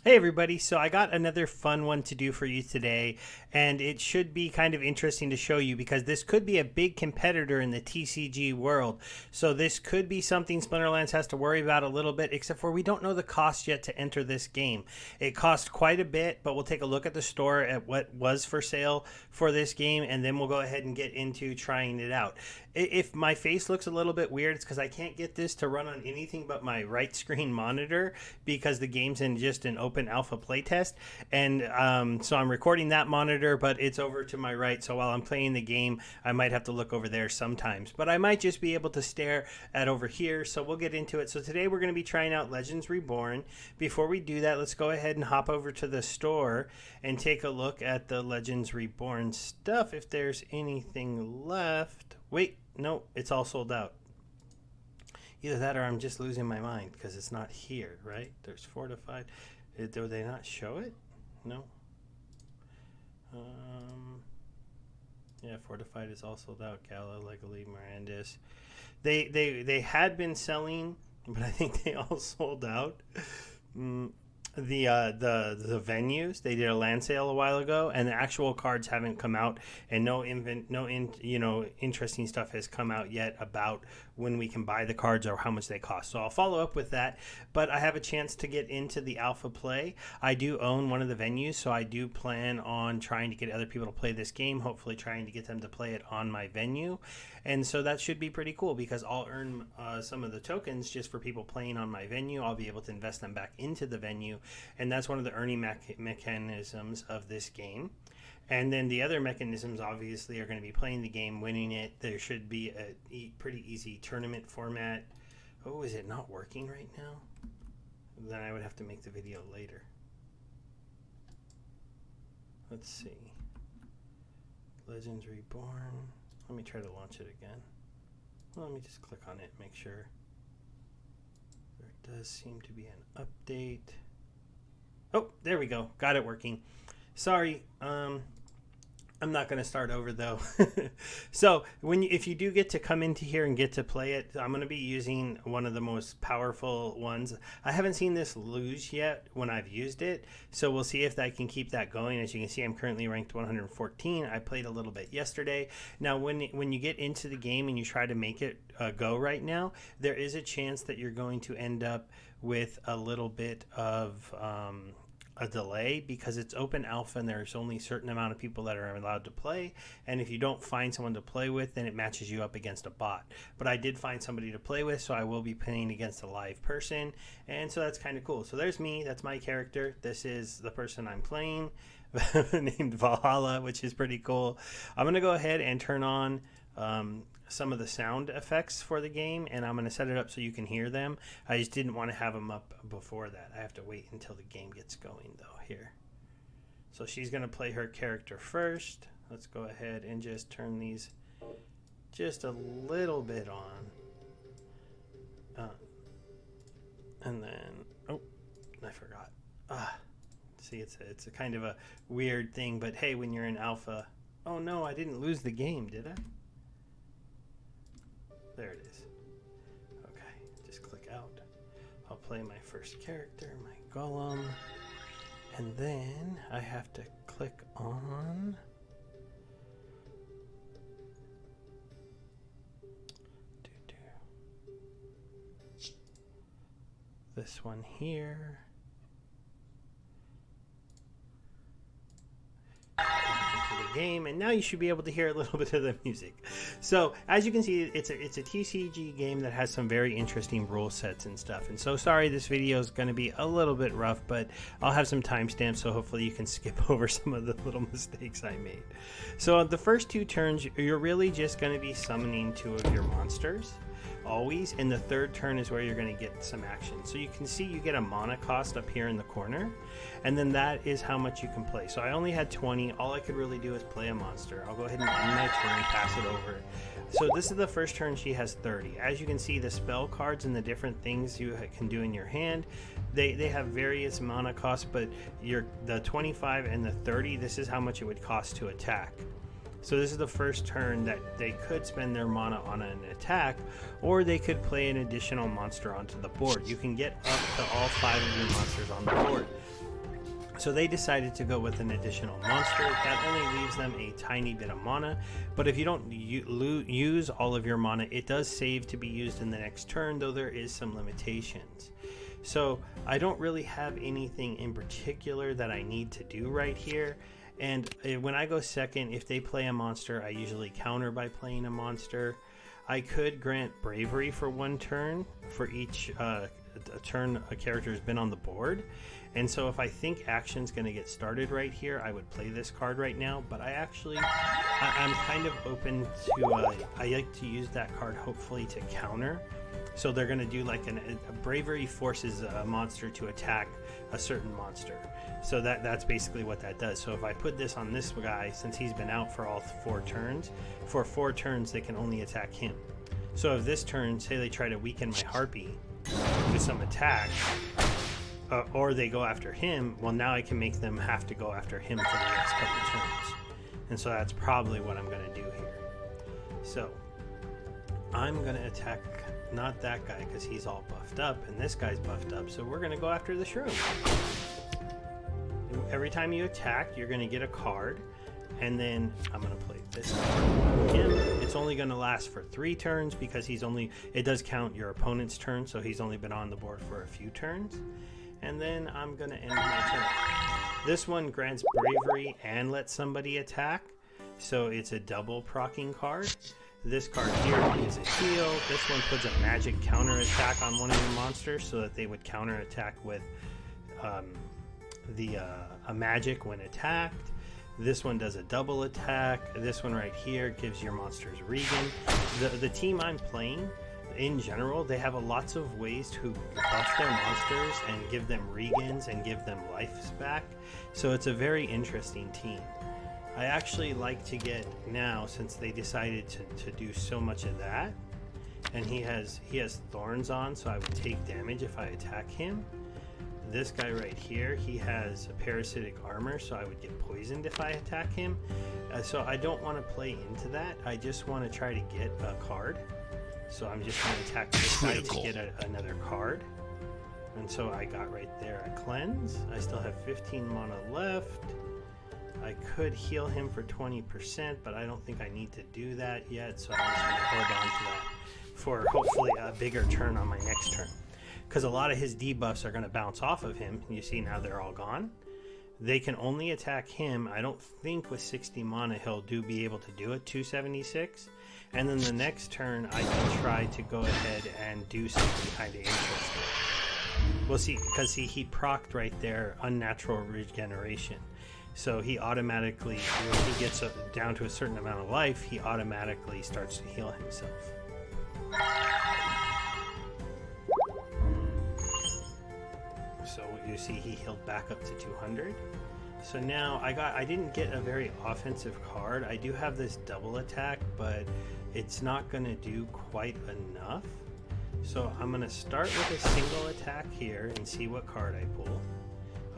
Hey everybody, so I got another fun one to do for you today, and it should be kind of interesting to show you because this could be a big competitor in the TCG world. So this could be something Splinterlands has to worry about a little bit, except for we don't know the cost yet to enter this game. It cost quite a bit, but we'll take a look at the store at what was for sale for this game, and then we'll go ahead and get into trying it out. If my face looks a little bit weird, it's because I can't get this to run on anything but my right screen monitor because the game's in just an open alpha playtest. And so I'm recording that monitor, but it's over to my right. So while I'm playing the game, I might have to look over there sometimes. But I might just be able to stare at over here. So we'll get into it. So today we're going to be trying out Legends Reborn. Before we do that, let's go ahead and hop over to the store and take a look at the Legends Reborn stuff if there's anything left. Wait, no, it's all sold out. Either that or I'm just losing my mind because it's not here, right? There's fortified. Do they not show it? No. Yeah, fortified is all sold out. Gala, Legally, Mirandis. They had been selling, but I think they all sold out. The venues, they did a land sale a while ago, and the actual cards haven't come out, and interesting stuff has come out yet about when we can buy the cards or how much they cost. So I'll follow up with that, but I have a chance to get into the alpha play. I do own one of the venues, so I do plan on trying to get other people to play this game, hopefully trying to get them to play it on my venue. And so that should be pretty cool because I'll earn some of the tokens just for people playing on my venue. I'll be able to invest them back into the venue, and that's one of the earning mechanisms of this game. And then the other mechanisms obviously are going to be playing the game, winning it. There should be a pretty easy tournament format. Oh, is it not working right now? Then I would have to make the video later. Let's see. Legends Reborn. Let me try to launch it again. Well, let me just click on it, make sure. There does seem to be an update. Oh, there we go. Got it working. Sorry. I'm not going to start over though. So if you do get to come into here and get to play it, I'm going to be using one of the most powerful ones. I haven't seen this lose yet when I've used it, so we'll see if I can keep that going. As you can see, I'm currently ranked 114. I played a little bit yesterday. Now, when you get into the game and you try to make it go right now, there is a chance that you're going to end up with a little bit of a delay because it's open alpha and there's only a certain amount of people that are allowed to play, and if you don't find someone to play with, then it matches you up against a bot. But I did find somebody to play with, so I will be playing against a live person, and so that's kind of cool. So there's me, that's my character, this is the person I'm playing named Valhalla, which is pretty cool. I'm gonna go ahead and turn on some of the sound effects for the game, and I'm going to set it up so you can hear them. I just didn't want to have them up before that. I have to wait until the game gets going though here. So she's going to play her character first. Let's go ahead and just turn these just a little bit on. And then, oh, I forgot. See, it's a kind of a weird thing, but hey, when you're in alpha, oh no, I didn't lose the game, did I? There it is. Okay, just click out. I'll play my first character, my golem, and then I have to click on this one here. Game, and now you should be able to hear a little bit of the music. So as you can see, it's a TCG game that has some very interesting rule sets and stuff, and so sorry this video is going to be a little bit rough, but I'll have some timestamps so hopefully you can skip over some of the little mistakes I made. So the first two turns you're really just going to be summoning two of your monsters always, and the third turn is where you're going to get some action. So you can see you get a mana cost up here in the corner, and then that is how much you can play. So I only had 20. All I could really do is play a monster. I'll go ahead and end my turn, pass it over. So this is the first turn. She has 30. As you can see, the spell cards and the different things you can do in your hand, they have various mana costs, but the 25 and the 30, this is how much it would cost to attack. So this is the first turn that they could spend their mana on an attack, or they could play an additional monster onto the board. You can get up to all 5 of your monsters on the board. So they decided to go with an additional monster. That only leaves them a tiny bit of mana, but if you don't use all of your mana, it does save to be used in the next turn, though there is some limitations. So I don't really have anything in particular that I need to do right here. And when I go second, if they play a monster, I usually counter by playing a monster. I could grant bravery for 1 turn for each turn a character has been on the board. And so if I think action's going to get started right here, I would play this card right now. But I'm kind of open to, I like to use that card hopefully to counter. So they're going to do like a bravery forces a monster to attack a certain monster. So that's basically what that does. So if I put this on this guy, since he's been out for all 4 turns, for 4 turns they can only attack him. So if this turn, say they try to weaken my Harpy with some attack, or they go after him, well, now I can make them have to go after him for the next couple turns. And so that's probably what I'm going to do here. So I'm going to attack not that guy because he's all buffed up, and this guy's buffed up, so we're going to go after the shroom. Every time you attack, you're going to get a card, and then I'm going to play this card on him. It's only going to last for 3 turns because it does count your opponent's turn, so he's only been on the board for a few turns. And then I'm going to end my turn. This one grants bravery and lets somebody attack, so it's a double proccing card. This card here is a heal. This one puts a magic counter attack on one of your monsters so that they would counter attack with a magic when attacked. This one does a double attack. This one right here gives your monsters regen. The team I'm playing, in general, they have lots of ways to buff their monsters and give them regens and give them lives back. So it's a very interesting team. I actually like to get now, since they decided to do so much of that, and he has thorns on, so I would take damage if I attack him. This guy right here, he has a parasitic armor, so I would get poisoned if I attack him. So I don't want to play into that. I just want to try to get a card. So I'm just going to attack this guy to get another card. And so I got right there a cleanse. I still have 15 mana left. I could heal him for 20%, but I don't think I need to do that yet. So I'm just going to hold on to that for hopefully a bigger turn on my next turn. Because a lot of his debuffs are going to bounce off of him. You see now they're all gone. They can only attack him. I don't think with 60 mana he'll be able to do it, 276. And then the next turn I can try to go ahead and do something kind of interesting. We'll see, because he procced right there unnatural regeneration. So he automatically, when he gets down to a certain amount of life, he automatically starts to heal himself. So you see he healed back up to 200. So now I didn't get a very offensive card. I do have this double attack, but it's not going to do quite enough. So I'm going to start with a single attack here and see what card I pull.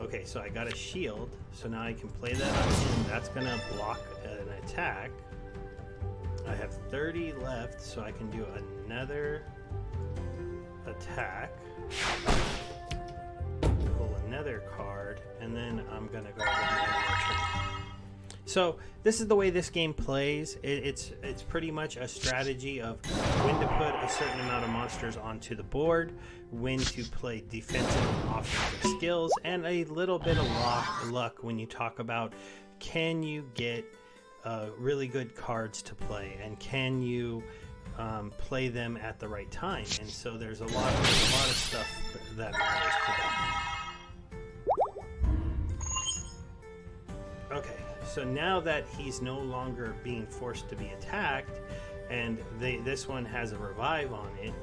Okay, so I got a shield, so now I can play that on him. That's going to block an attack. I have 30 left, so I can do another attack. Pull another card, and then I'm going to go ahead and end my turn. So this is the way this game plays. It's pretty much a strategy of when to put a certain amount of monsters onto the board, when to play defensive and offensive skills, and a little bit of luck when you talk about can you get really good cards to play, and can you play them at the right time. And so there's a lot of stuff that matters to that. Okay, so now that he's no longer being forced to be attacked, and this one has a revive on it,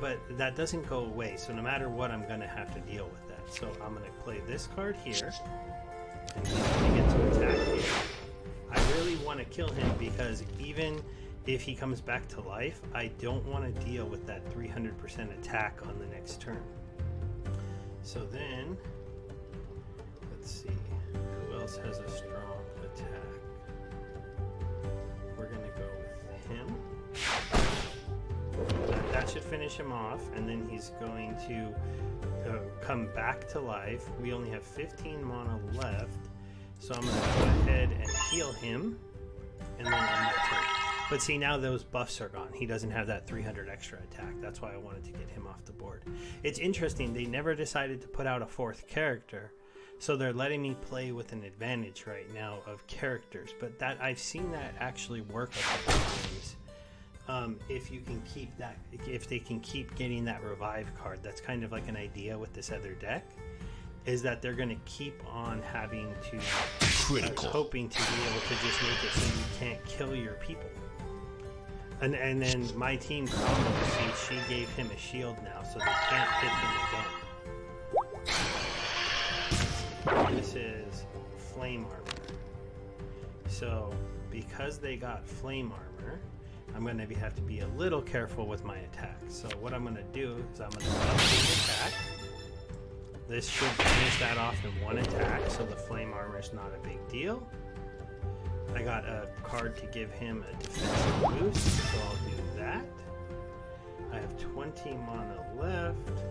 but that doesn't go away. So no matter what, I'm going to have to deal with that. So I'm going to play this card here, and he's going to get to attack here. I really want to kill him because even if he comes back to life, I don't want to deal with that 300% attack on the next turn. So then, let's see. Who else has a strong attack? We're going to go with him. that should finish him off, and then he's going to come back to life. We only have 15 mana left, so I'm going to go ahead and heal him, and then end my turn. But see, now those buffs are gone. He doesn't have that 300 extra attack. That's why I wanted to get him off the board. It's interesting, they never decided to put out a 4th character, so they're letting me play with an advantage right now of characters. But that I've seen that actually work a couple times. If you can keep that, if they can keep getting that revive card, that's kind of like an idea with this other deck, is that they're going to keep on having to hoping to be able to just make it so you can't kill your people. And then my team combo, see, she gave him a shield now, so they can't hit him again. This is flame armor. So because they got flame armor, I'm going to have to be a little careful with my attacks. So what I'm going to do is I'm going to update attack. This should finish that off in 1 attack, so the flame armor is not a big deal. I got a card to give him a defensive boost, so I'll do that. I have 20 mana left,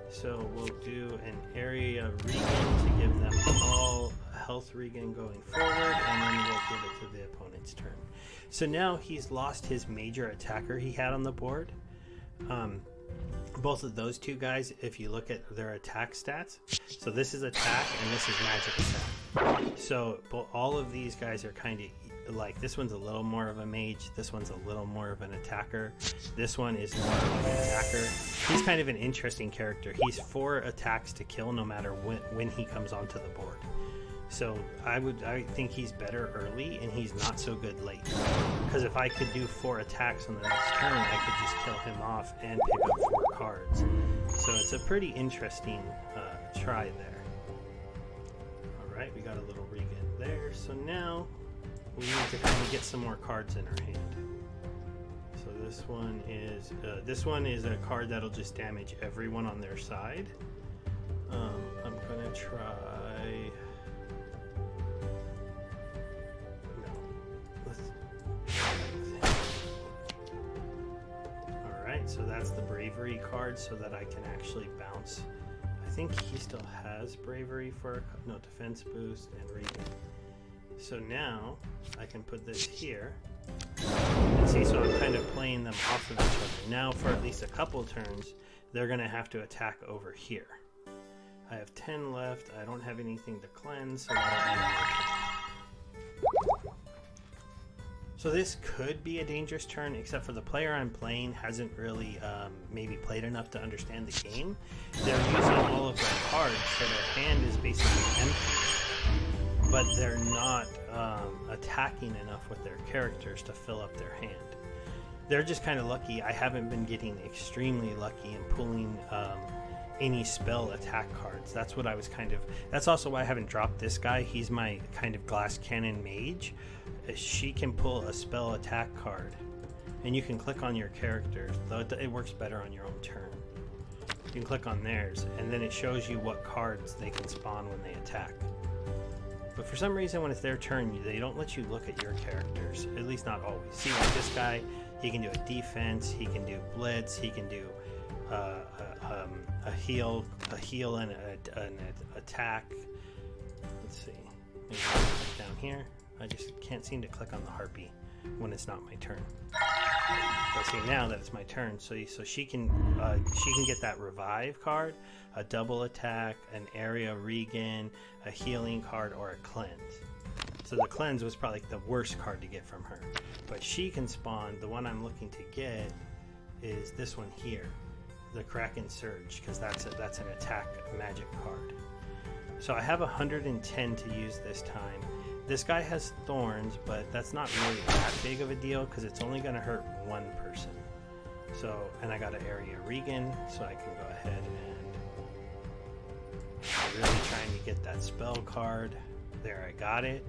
so we'll do an area regen to give them all health regen going forward, and then we'll give it to the opponent's turn. So now he's lost his major attacker he had on the board. Both of those two guys, if you look at their attack stats, so this is attack and this is magic attack. So all of these guys are kind of like, this one's a little more of a mage, this one's a little more of an attacker, this one is more of an attacker. He's kind of an interesting character. He's 4 attacks to kill no matter when he comes onto the board. So I think he's better early, and he's not so good late. Because if I could do 4 attacks on the next turn, I could just kill him off and pick up 4 cards. So it's a pretty interesting try there. Alright, we got a little regen there. So now we need to kind of get some more cards in our hand. So this one is a card that'll just damage everyone on their side. I'm gonna try. Alright, so that's the bravery card, so that I can actually bounce. I think he still has bravery for defense boost and regen. So now I can put this here. And see, so I'm kind of playing them off of each other. Now for at least a couple turns, they're going to have to attack over here. I have 10 left. I don't have anything to cleanse, so that'll end my turn. So this could be a dangerous turn, except for the player I'm playing hasn't really maybe played enough to understand the game. They're using all of their cards, so their hand is basically empty, but they're not attacking enough with their characters to fill up their hand. They're just kind of lucky. I haven't been getting extremely lucky in pulling any spell attack cards. That's what I was that's also why I haven't dropped this guy. He's my kind of glass cannon mage. She can pull a spell attack card, and you can click on your characters, though it works better on your own turn. You can click on theirs, and then it shows you what cards they can spawn when they attack. But for some reason, when it's their turn, they don't let you look at your characters, at least not always. See, like this guy, he can do a defense, he can do blitz, he can do a heal and an attack. Let's see, maybe down here. I just can't seem to click on the harpy when it's not my turn. But see, now that it's my turn, so she can get that revive card, a double attack, an area regen, a healing card, or a cleanse. So the cleanse was probably the worst card to get from her. But she can spawn. The one I'm looking to get is this one here, the Kraken Surge, because that's an attack magic card. So I have 110 to use this time. This guy has thorns, but that's not really that big of a deal because it's only going to hurt one person. So, and I got an area regen, so I can go ahead and I'm really trying to get that spell card. There, I got it.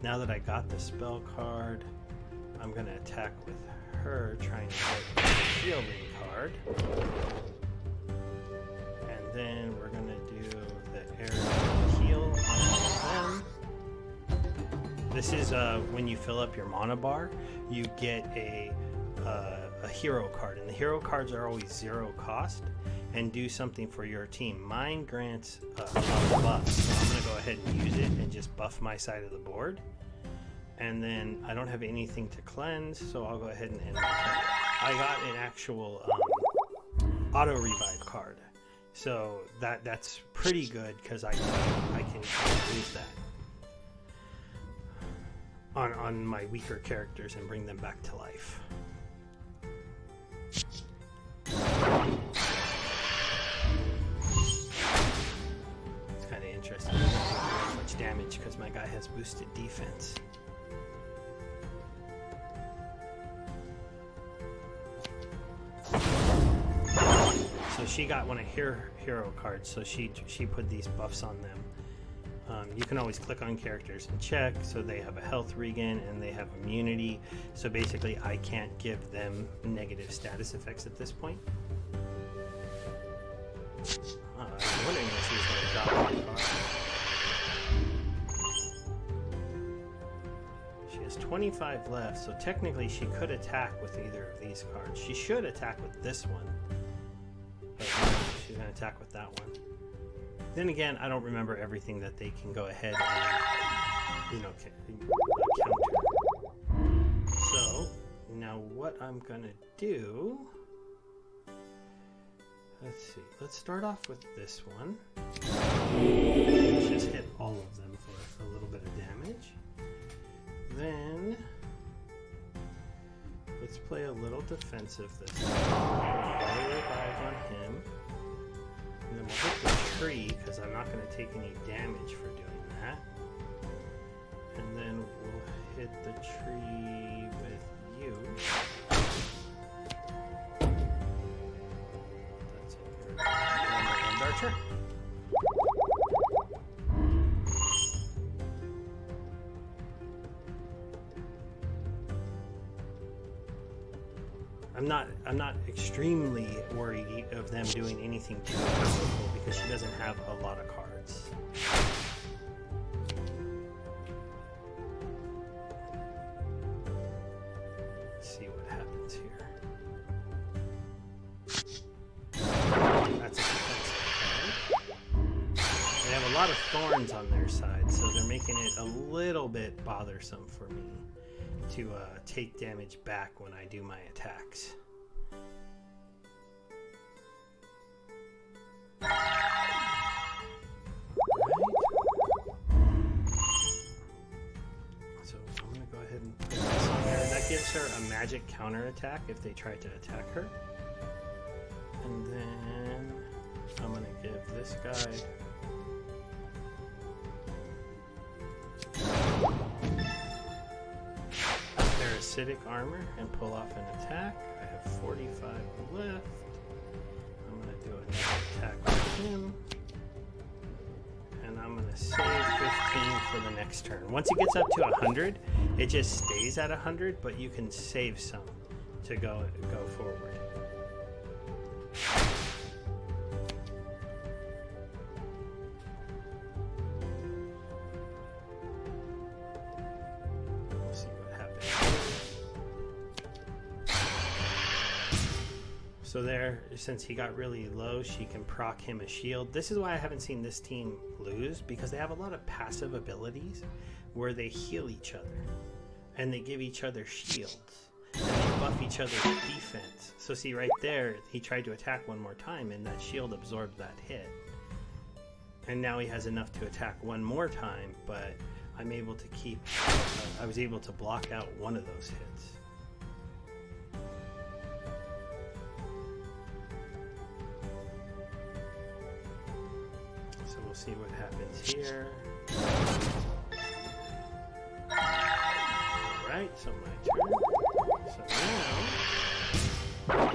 Now that I got the spell card, I'm going to attack with her, trying to get the shielding card. And then we're going to do the area heal on them. This is when you fill up your mana bar, you get a a hero card, and the hero cards are always 0 cost and do something for your team. Mine grants a buff, so I'm going to go ahead and use it and just buff my side of the board. And then I don't have anything to cleanse, so I'll go ahead and end my turn. I got an actual auto revive card, so that's pretty good because I can use that on my weaker characters and bring them back to life. It's kind of interesting. I don't do much damage because my guy has boosted defense. So she got one of her hero cards, so she put these buffs on them. You can always click on characters and check, so they have a health regen and they have immunity. So basically I can't give them negative status effects at this point. I was wondering if she was going to drop her card. She has 25 left, so technically she could attack with either of these cards. She should attack with this one. But she's going to attack with that one. Then again, I don't remember everything that they can go ahead and, counter. So, now what I'm going to do... Let's see. Let's start off with this one. Let's just hit all of them for a little bit of damage. Then... let's play a little defensive this time. Revive on him. And then we'll hit the tree, because I'm not going to take any damage for doing that. And then we'll hit the tree with you. That's it. And we'll end our turn. I'm not extremely worried of them doing anything too powerful because she doesn't have a lot of cards. Let's see what happens here. That's a defensive card. They have a lot of thorns on their side, so they're making it a little bit bothersome for me to take damage back when I do my attacks. So I'm going to go ahead and put this on there. That gives her a magic counterattack if they try to attack her. And then I'm going to give this guy... acidic armor and pull off an attack. I have 45 left. I'm going to do another attack with him. And I'm going to save 15 for the next turn. Once it gets up to 100, it just stays at 100, but you can save some to go forward. So there, since he got really low, she can proc him a shield. This is why I haven't seen this team lose, because they have a lot of passive abilities where they heal each other and they give each other shields and they buff each other's defense. So see right there, he tried to attack one more time and that shield absorbed that hit. And now he has enough to attack one more time, but I'm able to keep, I was able to block out one of those hits. We'll see what happens here. Alright, so my turn. So now,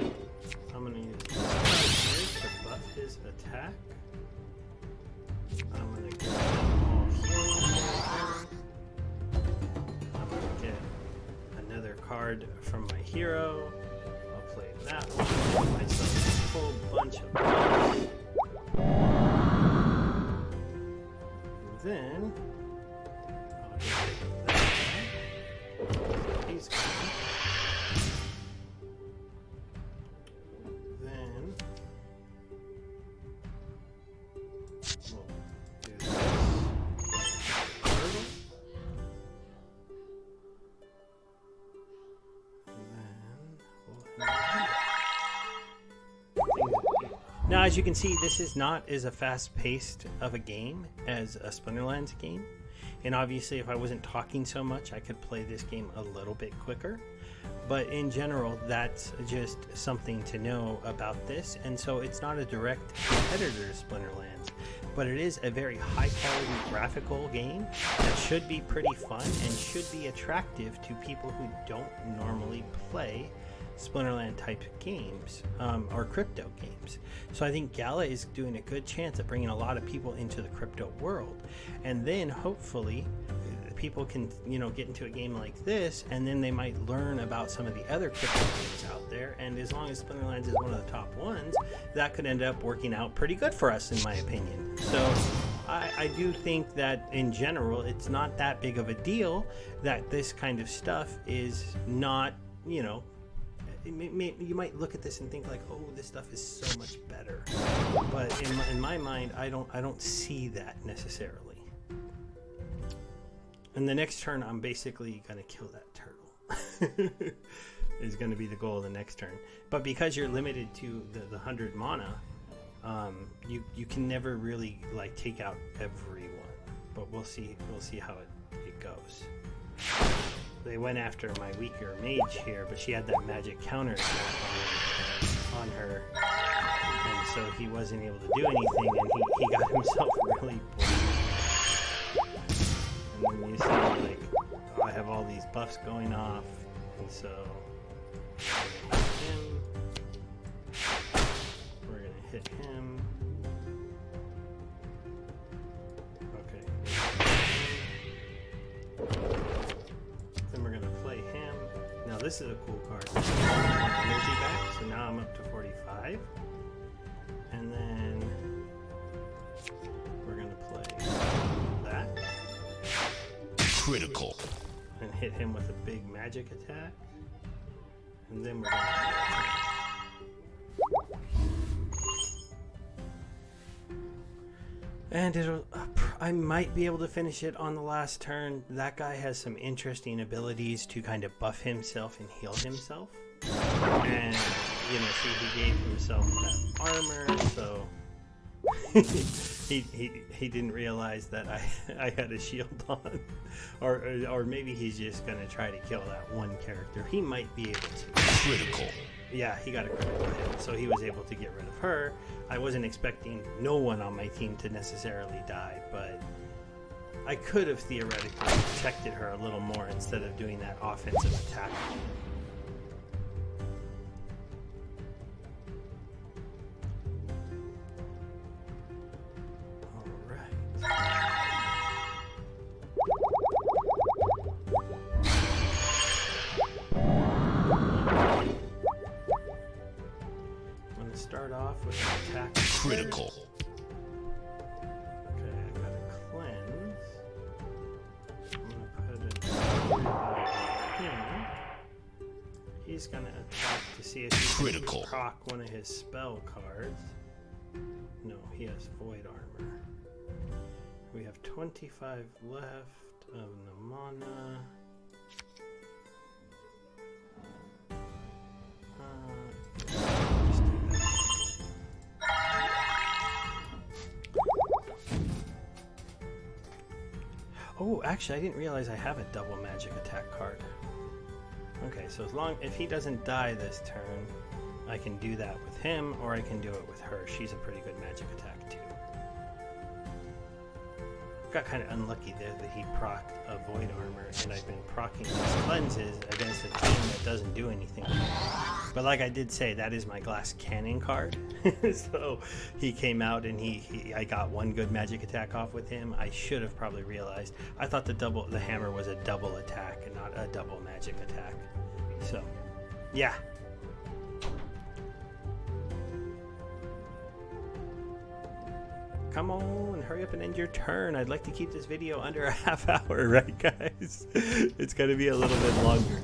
I'm going to use this here to buff his attack. I'm going to get all healing. I'm going to get another card from my hero. I'll play that one. Get myself a whole bunch of buffs. Then I'll just take that. He's gone. Now, as you can see, this is not as a fast-paced of a game as a Splinterlands game. And obviously, if I wasn't talking so much, I could play this game a little bit quicker. But in general, that's just something to know about this. And so it's not a direct competitor to Splinterlands, but it is a very high-quality graphical game that should be pretty fun and should be attractive to people who don't normally play Splinterland type games or crypto games. So I think Gala is doing a good chance of bringing a lot of people into the crypto world, and then hopefully people can, you know, get into a game like this, and then they might learn about some of the other crypto games out there. And as long as Splinterlands is one of the top ones, that could end up working out pretty good for us, in my opinion. So I do think that in general it's not that big of a deal that this kind of stuff is not, you know, you might look at this and think like, oh, this stuff is so much better, but in my mind, I don't see that necessarily. And the next turn, I'm basically gonna kill that turtle. Is gonna be the goal of the next turn. But because you're limited to the 100 mana, you can never really like take out everyone. But we'll see how it goes. They went after my weaker mage here, but she had that magic counter on her, and so he wasn't able to do anything, and he got himself really bored. And then you see, like, oh, I have all these buffs going off, and so we're gonna hit him. This is a cool card. Energy back, so now I'm up to 45. And then we're gonna play that. Critical. And hit him with a big magic attack. And then we're gonna and it'll, I might be able to finish it on the last turn. That guy has some interesting abilities to kind of buff himself and heal himself. And, you know, see, he gave himself that armor, so he didn't realize that I had a shield on. Or maybe he's just going to try to kill that one character. He might be able to. Critical. Yeah, he got a critical hit, so he was able to get rid of her. I wasn't expecting no one on my team to necessarily die, but I could have theoretically protected her a little more instead of doing that offensive attack. Start off with an attack. Critical. Okay, I got a cleanse. I'm gonna put it on him. He's gonna attack to see if he can proc one of his spell cards. No, he has void armor. We have 25 left of the mana. Oh, actually, I didn't realize I have a double magic attack card. Okay, so if he doesn't die this turn, I can do that with him, or I can do it with her. She's a pretty good magic attack too. Got kind of unlucky there that he procced a void armor, and I've been proccing these cleanses against a team that doesn't do anything. But like I did say, that is my glass cannon card. So he came out and I got one good magic attack off with him. I should have probably realized. I thought the hammer was a double attack and not a double magic attack. So, yeah. Come on, hurry up and end your turn. I'd like to keep this video under a half hour, right, guys? It's going to be a little bit longer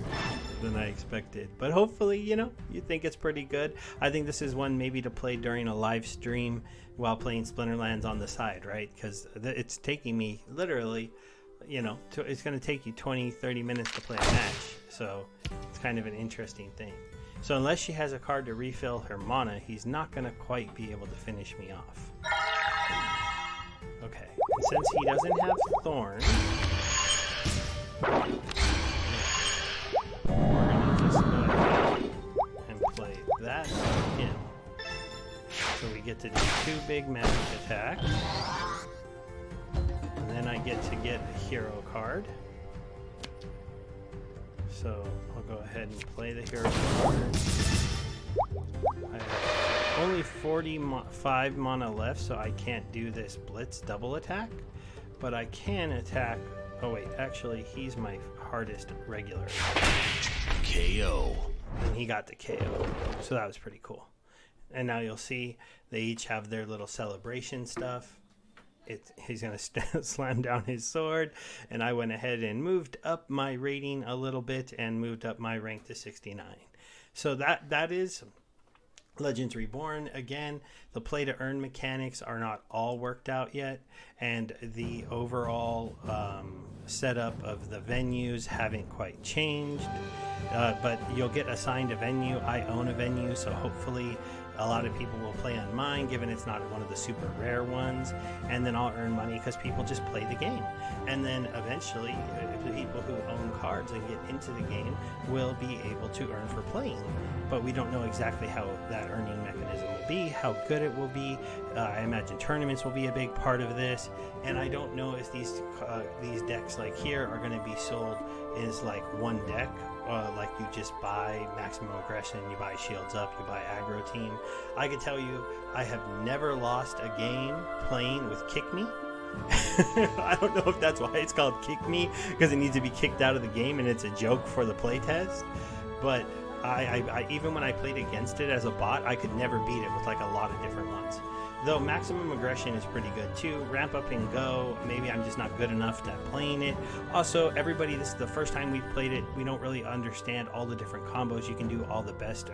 than I expected. But hopefully, you know, you think it's pretty good. I think this is one maybe to play during a live stream while playing Splinterlands on the side, right? Because it's taking me literally, you know, it's going to take you 20-30 minutes to play a match. So it's kind of an interesting thing. So unless she has a card to refill her mana, he's not going to quite be able to finish me off. Okay, and since he doesn't have Thorn, we're going to just go ahead and play that on him. So we get to do 2 big magic attacks. And then I get to get a hero card. So I'll go ahead and play the hero card. I have only 45 mana left, so I can't do this blitz double attack. But I can attack. Oh wait, actually he's my hardest regular. KO. And he got the KO. So that was pretty cool. And now you'll see they each have their little celebration stuff. He's going to slam down his sword. And I went ahead and moved up my rating a little bit and moved up my rank to 69. So that is Legends Reborn. Again, the play to earn mechanics are not all worked out yet. And the overall setup of the venues haven't quite changed. But you'll get assigned a venue. I own a venue, so hopefully a lot of people will play on mine, given it's not one of the super rare ones, and then I'll earn money because people just play the game. And then eventually, the people who own cards and get into the game will be able to earn for playing. But we don't know exactly how that earning mechanism will be, how good it will be. I imagine tournaments will be a big part of this, and I don't know if these decks like here are going to be sold as like one deck. Like you just buy maximum aggression, you buy shields up, you buy aggro team. I can tell you, I have never lost a game playing with Kick Me. I don't know if that's why it's called Kick Me, because it needs to be kicked out of the game and it's a joke for the playtest. But I even when I played against it as a bot, I could never beat it with like a lot of different ones. Though maximum aggression is pretty good too. Ramp up and go, maybe I'm just not good enough at playing it. Also, everybody, this is the first time we've played it. We don't really understand all the different combos you can do, all the best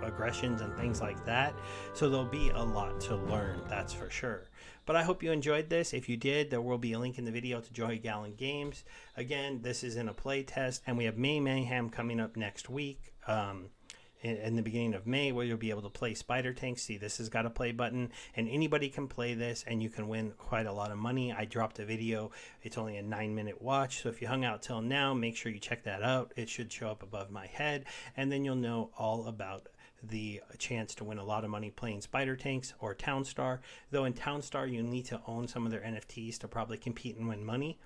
aggressions and things like that. So there'll be a lot to learn, that's for sure. But I hope you enjoyed this. If you did, there will be a link in the video to join Gala Games. Again, this is in a play test, and we have May Mayhem coming up next week. In the beginning of May, where you'll be able to play Spider Tanks. See, this has got a play button, and anybody can play this, and you can win quite a lot of money. I dropped a video. It's only a 9-minute watch, so if you hung out till now, make sure you check that out. It should show up above my head, and then you'll know all about the chance to win a lot of money playing Spider Tanks or Townstar. Though in Townstar, you need to own some of their NFTs to probably compete and win money,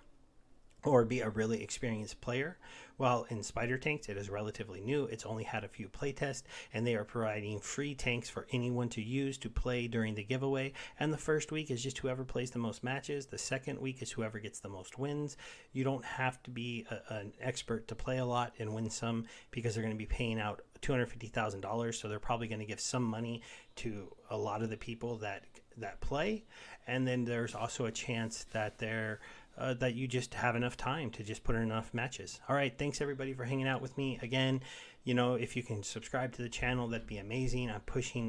or be a really experienced player. While in Spider Tanks, it is relatively new. It's only had a few playtests, and they are providing free tanks for anyone to use to play during the giveaway. And the first week is just whoever plays the most matches. The second week is whoever gets the most wins. You don't have to be an expert to play a lot and win some, because they're going to be paying out $250,000. So they're probably going to give some money to a lot of the people that play. And then there's also a chance that that you just have enough time to just put in enough matches. All right, thanks everybody for hanging out with me. Again, you know, if you can subscribe to the channel, that'd be amazing. I'm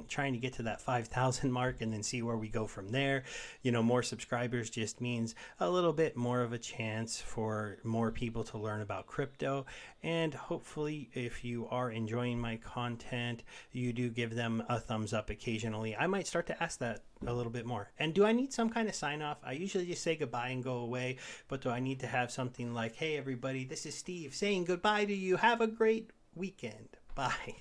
trying to get to that 5,000 mark and then see where we go from there. You know, more subscribers just means a little bit more of a chance for more people to learn about crypto. And hopefully, if you are enjoying my content, you do give them a thumbs up occasionally. I might start to ask that a little bit more. And do I need some kind of sign off? I usually just say goodbye and go away, but do I need to have something like, hey everybody, this is Steve saying goodbye to you. Have a great weekend. Bye.